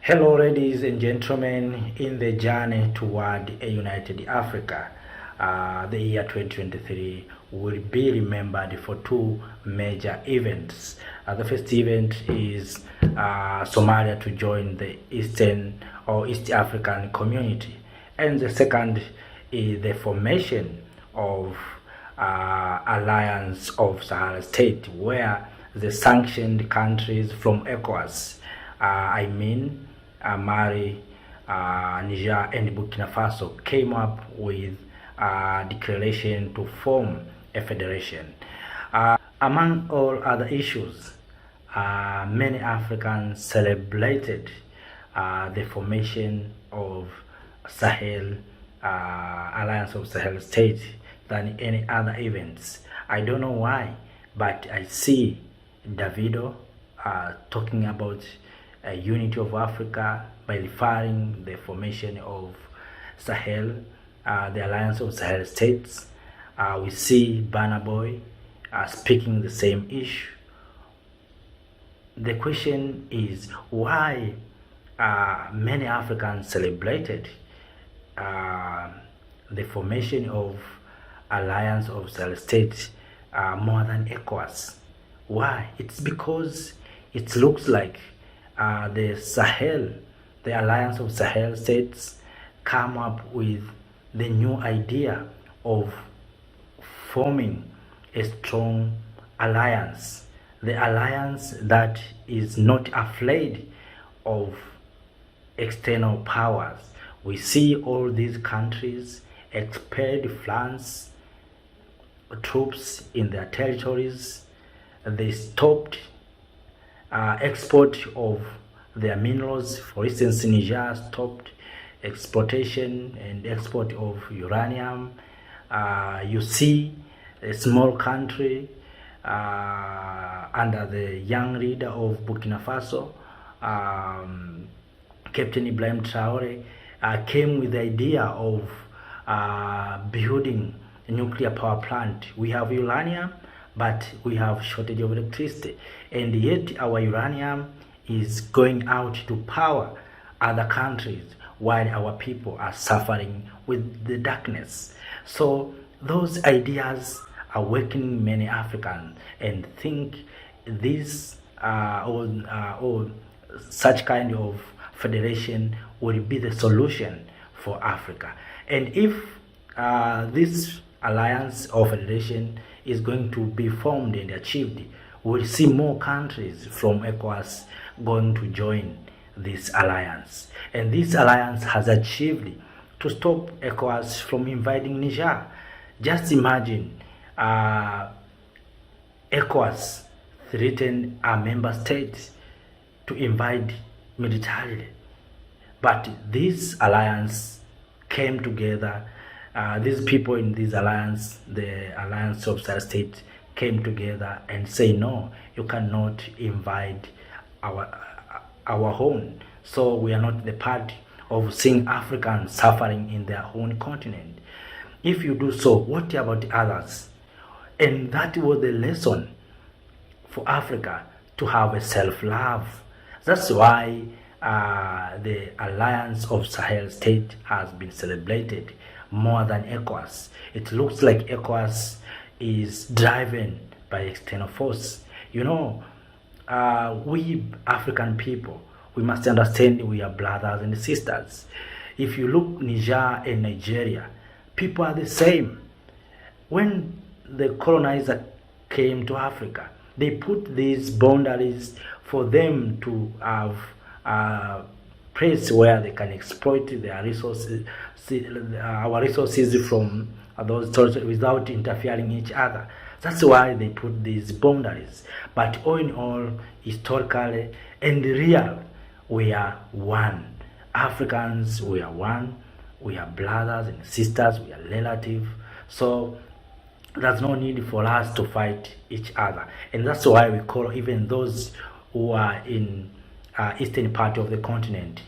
Hello, ladies and gentlemen, in the journey toward a united Africa. The year 2023 will be remembered for two major events. The first event is Somalia to join the Eastern or East African community, and the second is the formation of Alliance of Sahel State, where the sanctioned countries from ECOWAS, Mali, Niger and Burkina Faso, came up with a declaration to form a federation. Among all other issues, many Africans celebrated the formation of Sahel, Alliance of Sahel State, than any other events. I don't know why, but I see Davido talking about unity of Africa by referring the formation of Sahel, the Alliance of Sahel States. We see Burna Boy speaking the same issue. The question is why many Africans celebrated the formation of Alliance of Sahel States more than ECOWAS. Why? It's because it looks like the Sahel, the Alliance of Sahel States, come up with the new idea of forming a strong alliance. The alliance that is not afraid of external powers. We see all these countries expelled France troops in their territories. They stopped export of their minerals. For instance, Niger stopped exportation and export of uranium. You see a small country under the young leader of Burkina Faso, Captain Ibrahim Traore, came with the idea of building a nuclear power plant. We have uranium, but we have shortage of electricity, and yet our uranium is going out to power other countries while our people are suffering with the darkness. So those ideas are awakening many Africans and think this or such kind of federation will be the solution for Africa. And if this alliance or federation is going to be formed and achieved, we'll see more countries from ECOWAS going to join this alliance. And this alliance has achieved to stop ECOWAS from invading Niger. Just imagine ECOWAS threatened a member state to invade militarily. But this alliance came together. These people in this alliance, the Alliance of Sahel State, came together and say, no, you cannot invade our home. So we are not the part of seeing Africans suffering in their own continent. If you do so, what about others? And that was the lesson for Africa, to have a self-love. That's why the Alliance of Sahel State has been celebrated more than ECOWAS. It looks like ECOWAS is driven by external force. You know, we African people, we must understand we are brothers and sisters. If you look Niger and Nigeria, people are the same. When the colonizer came to Africa, they put these boundaries for them to have place where they can exploit their resources, our resources from those territories without interfering each other. That's why they put these boundaries. But all in all, historically and real, we are one. Africans, we are one. We are brothers and sisters. We are relatives. So there's no need for us to fight each other. And that's why we call even those who are in eastern part of the continent,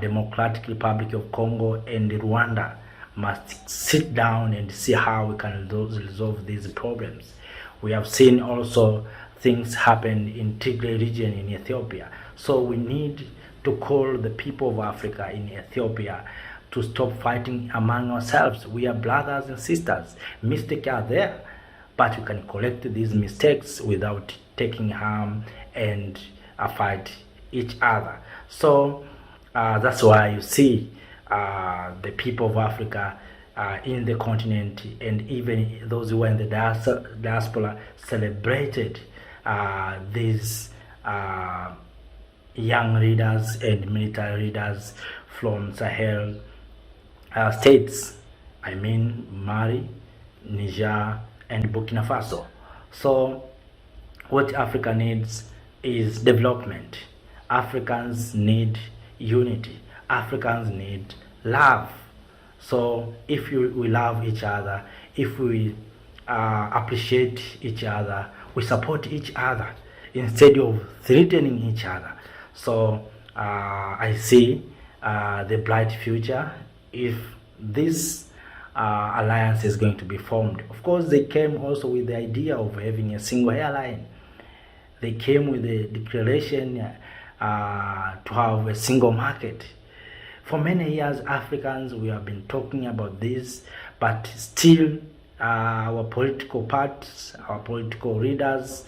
Democratic Republic of Congo and Rwanda, must sit down and see how we can resolve these problems. We have seen also things happen in Tigray region in Ethiopia. So we need to call the people of Africa in Ethiopia to stop fighting among ourselves. We are brothers and sisters. Mistakes are there, but you can correct these mistakes without taking harm and fight each other. So that's why you see the people of Africa in the continent, and even those who were in the diaspora, celebrated these young leaders and military leaders from Sahel states. I mean Mali, Niger and Burkina Faso. So what Africa needs is development. Africans need unity. Africans need love. So if we love each other, if we appreciate each other, we support each other instead of threatening each other. So I see the bright future if this alliance is going to be formed. Of course, they came also with the idea of having a single airline. They came with the declaration to have a single market. For many years, Africans, we have been talking about this, but still our political parties, our political leaders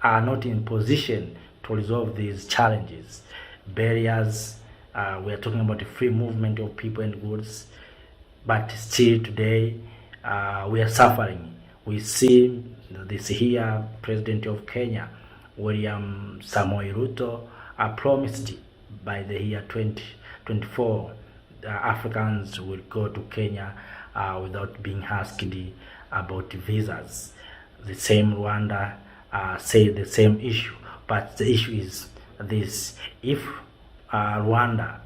are not in position to resolve these challenges. Barriers, we are talking about the free movement of people and goods, but still today we are suffering. We see this here, President of Kenya, William Samoei Ruto, promised by the year 2024 Africans will go to Kenya without being asked about visas. The same Rwanda say the same issue, but the issue is this: if Rwanda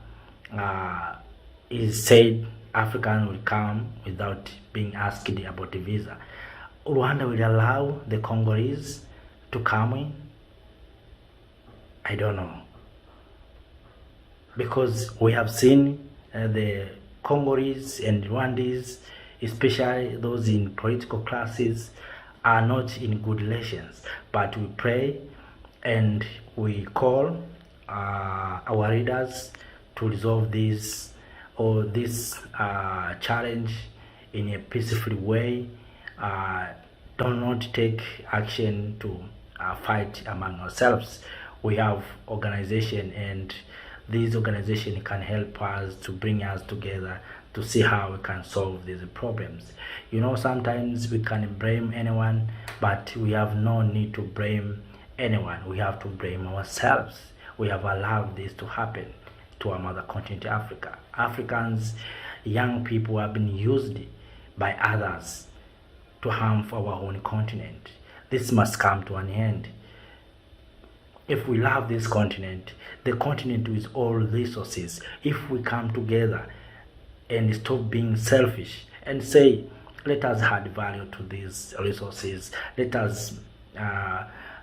is said Africans will come without being asked about the visa, Rwanda will allow the Congolese to come in? I don't know, because we have seen the Congolese and Rwandese, especially those in political classes, are not in good relations. But we pray and we call our leaders to resolve this challenge in a peaceful way. Do not take action to fight among ourselves. We have organization, and this organization can help us to bring us together to see how we can solve these problems. You know, sometimes we can blame anyone, but we have no need to blame anyone. We have to blame ourselves. We have allowed this to happen to our mother continent, Africa. Africans, young people, have been used by others to harm our own continent. This must come to an end. If we love this continent, the continent with all resources, if we come together and stop being selfish and say, let us add value to these resources, let us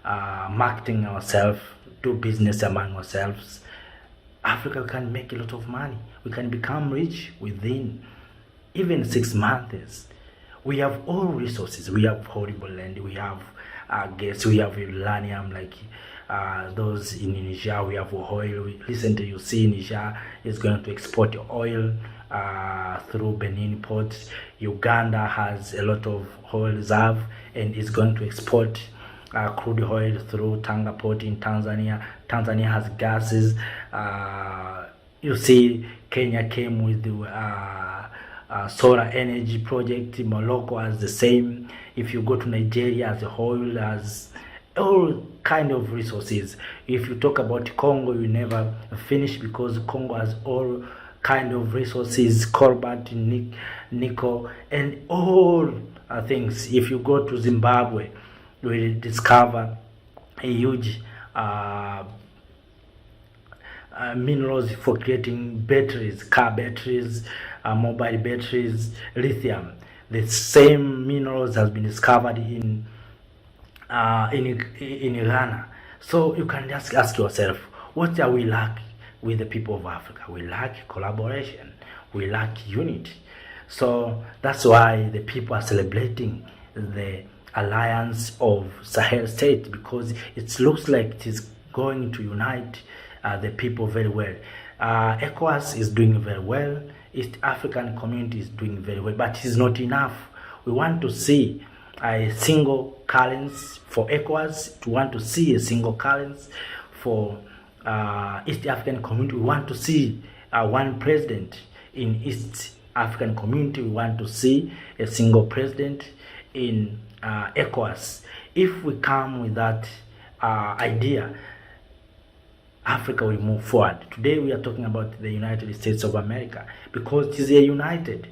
marketing ourselves, do business among ourselves, Africa can make a lot of money. We can become rich within even 6 months. We have all resources. We have horrible land. We have gas. We have uranium, like those in Niger. We have oil. Recently, you see Niger is going to export oil through Benin ports. Uganda has a lot of oil reserve and is going to export crude oil through Tanga port in Tanzania. Tanzania has gases. You see, Kenya came with the solar energy project. Morocco has the same. If you go to Nigeria, as oil, as all kind of resources. If you talk about Congo, you never finish, because Congo has all kind of resources, cobalt, nickel, and all things. If you go to Zimbabwe, you will discover a huge minerals for creating batteries, car batteries, mobile batteries, lithium. The same minerals has been discovered in Ghana. So you can just ask yourself, what are we lack with the people of Africa? We lack collaboration. We lack unity. So that's why the people are celebrating the alliance of Sahel state, because it looks like it is going to unite the people very well. ECOWAS is doing very well. East African community is doing very well, but it's not enough. We want to see a single currency for ECOWAS. We want to see a single currency for East African community. We want to see one president in East African community. We want to see a single president in ECOWAS. If we come with that idea, Africa will move forward. Today we are talking about the United States of America because it is a united.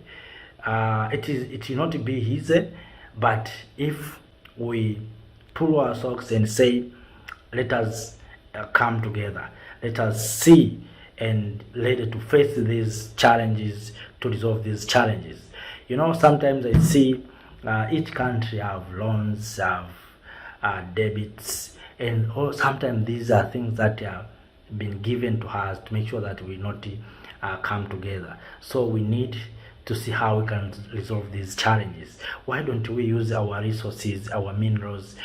It will not be easy, but if we pull our socks and say, let us come together, let us see and ready to face these challenges, to resolve these challenges. You know, sometimes I see each country have loans, have debits, and sometimes these are things that have been given to us to make sure that we not come together. So we need to see how we can resolve these challenges. Why don't we use our resources, our minerals,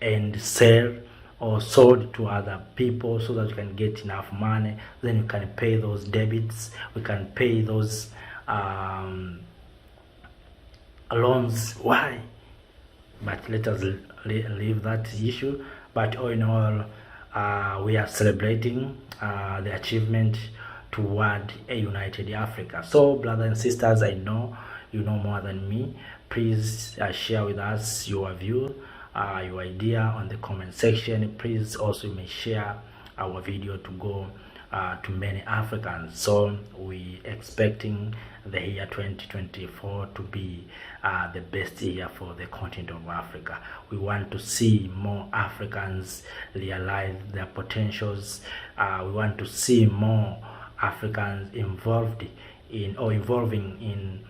and sell or sold to other people so that we can get enough money? Then we can pay those debits, we can pay those loans. Why? But let us leave that issue. But all in all, we are celebrating the achievement toward a united Africa. So brothers and sisters, I know you know more than me. Please share with us your view, your idea on the comment section. Please also you may share our video to go to many Africans. So we expecting the year 2024 to be the best year for the continent of Africa. We want to see more Africans realize their potentials. We want to see more Africans involved in or involving in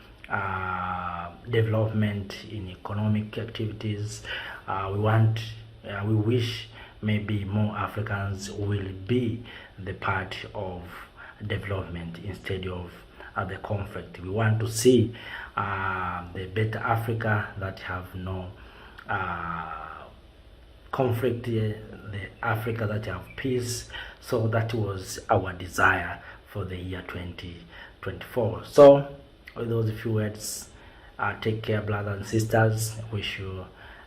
development, in economic activities. We wish maybe more Africans will be the part of development instead of the conflict. We want to see the better Africa that have no conflict, the Africa that have peace. So that was our desire for the year 2024. So with those few words, take care, brothers and sisters. Wish you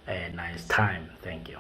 a nice time. Thank you.